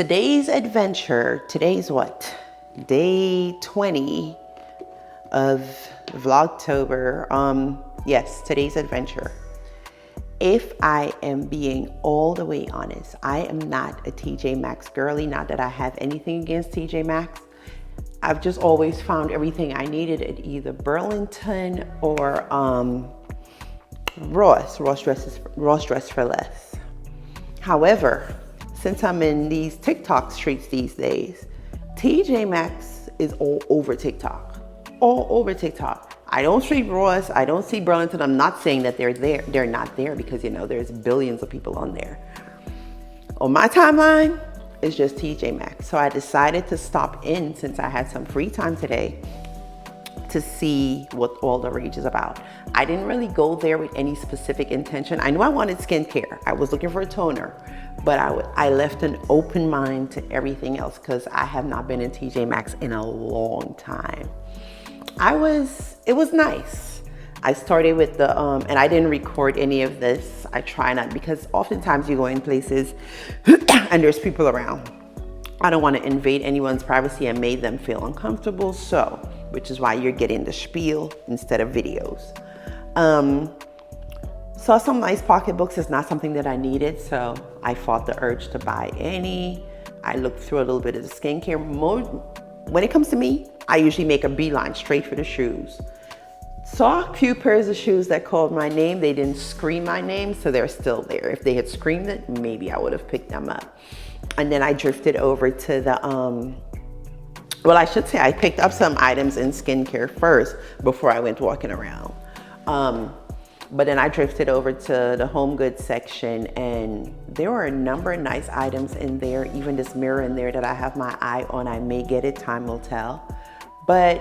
today's adventure, today's what? Day 20 of Vlogtober. Yes, today's adventure. If I am being all the way honest, I am not a TJ Maxx girly. Not that I have anything against TJ Maxx. I've just always found everything I needed at either Burlington or Ross Dress for Less. However, since I'm in these TikTok streets these days, TJ Maxx is all over TikTok. All over TikTok. I don't see Ross, I don't see Burlington. I'm not saying that they're there. They're not there because, you know, there's billions of people on there. On my timeline, it's just TJ Maxx. So I decided to stop in since I had some free time today to see what all the rage is about. I didn't really go there with any specific intention. I knew I wanted skincare. I was looking for a toner, but I left an open mind to everything else because I have not been in TJ Maxx in a long time. It was nice. I started with the, and I didn't record any of this. I try not, because oftentimes you go in places and there's people around. I don't want to invade anyone's privacy and make them feel uncomfortable. So, which is why you're getting the spiel instead of videos. Saw some nice pocketbooks. It's not something that I needed, so I fought the urge to buy any. I looked through a little bit of the skincare. When it comes to me, I usually make a beeline straight for the shoes. Saw a few pairs of shoes that called my name. They didn't scream my name, so they're still there. If they had screamed it, maybe I would have picked them up. And then I drifted over to the, well, I should say I picked up some items in skincare first before I went walking around. But then I drifted over to the home goods section, and there were a number of nice items in there. Even this mirror in there that I have my eye on. I may get it, time will tell. But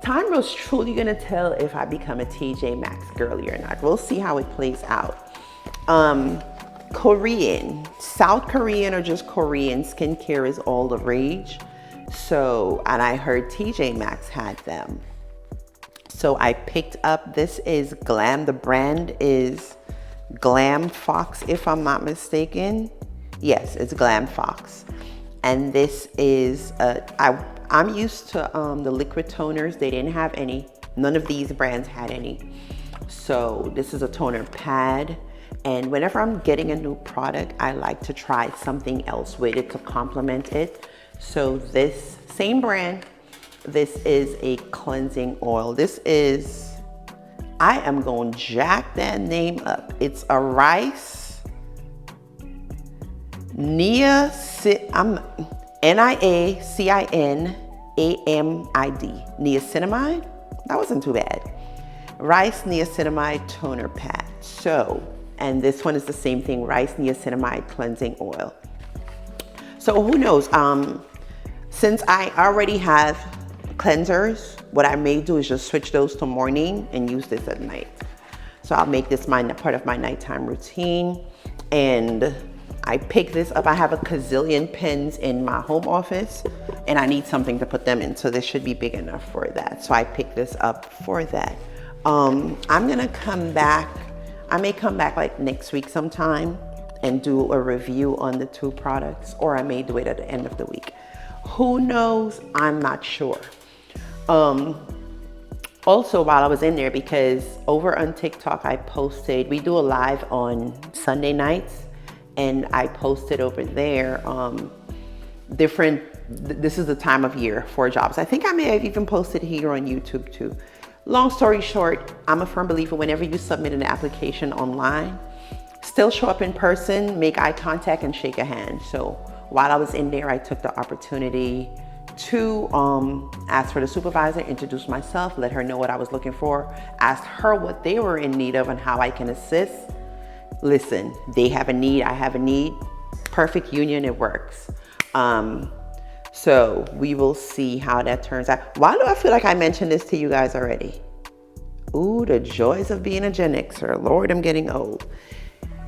time was truly gonna tell if I become a TJ Maxx girly or not. We'll see how it plays out. Korean, South Korean or just Korean skincare is all the rage. So, and I heard TJ Maxx had them. So I picked up, this is the brand is Glamfox, if I'm not mistaken. Yes, it's Glamfox. And this is, I'm used to the liquid toners. They didn't have any. None of these brands had any. So this is a toner pad. And whenever I'm getting a new product, I like to try something else with it to complement it. So this same brand, this is a cleansing oil. This is, I am going to jack that name up. It's a rice niacinamide, niacinamide. That wasn't too bad. Rice niacinamide toner pad. So, and this one is the same thing, rice niacinamide cleansing oil. So who knows, since I already have cleansers, what I may do is just switch those to morning and use this at night. So I'll make this part of my nighttime routine. And I picked this up. I have a gazillion pens in my home office and I need something to put them in. So this should be big enough for that. So I picked this up for that. I'm gonna come back. I may come back like next week sometime and do a review on the two products, or I may do it at the end of the week. Who knows? I'm not sure. Also, while I was in there, because over on TikTok, I posted, we do a live on Sunday nights, and I posted over there this is the time of year for jobs. I think I may have even posted here on YouTube too. Long story short, I'm a firm believer whenever you submit an application online, still show up in person, make eye contact and shake a hand. So while I was in there, I took the opportunity to ask for the supervisor, introduce myself, let her know what I was looking for, asked her what they were in need of and how I can assist. Listen, they have a need, I have a need. Perfect union, it works. So we will see how that turns out. Why do I feel like I mentioned this to you guys already? Ooh, the joys of being a Gen Xer. Lord, I'm getting old.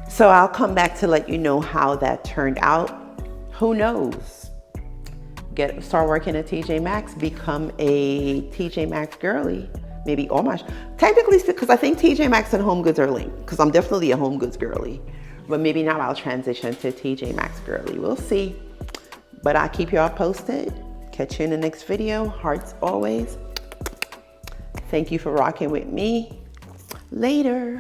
So I'll come back to let you know how that turned out. Who knows? Start working at TJ Maxx, become a TJ Maxx girly. Maybe technically, because I think TJ Maxx and Home Goods are linked, because I'm definitely a Home Goods girly. But maybe now I'll transition to TJ Maxx girly. We'll see. But I'll keep y'all posted. Catch you in the next video. Hearts always. Thank you for rocking with me. Later.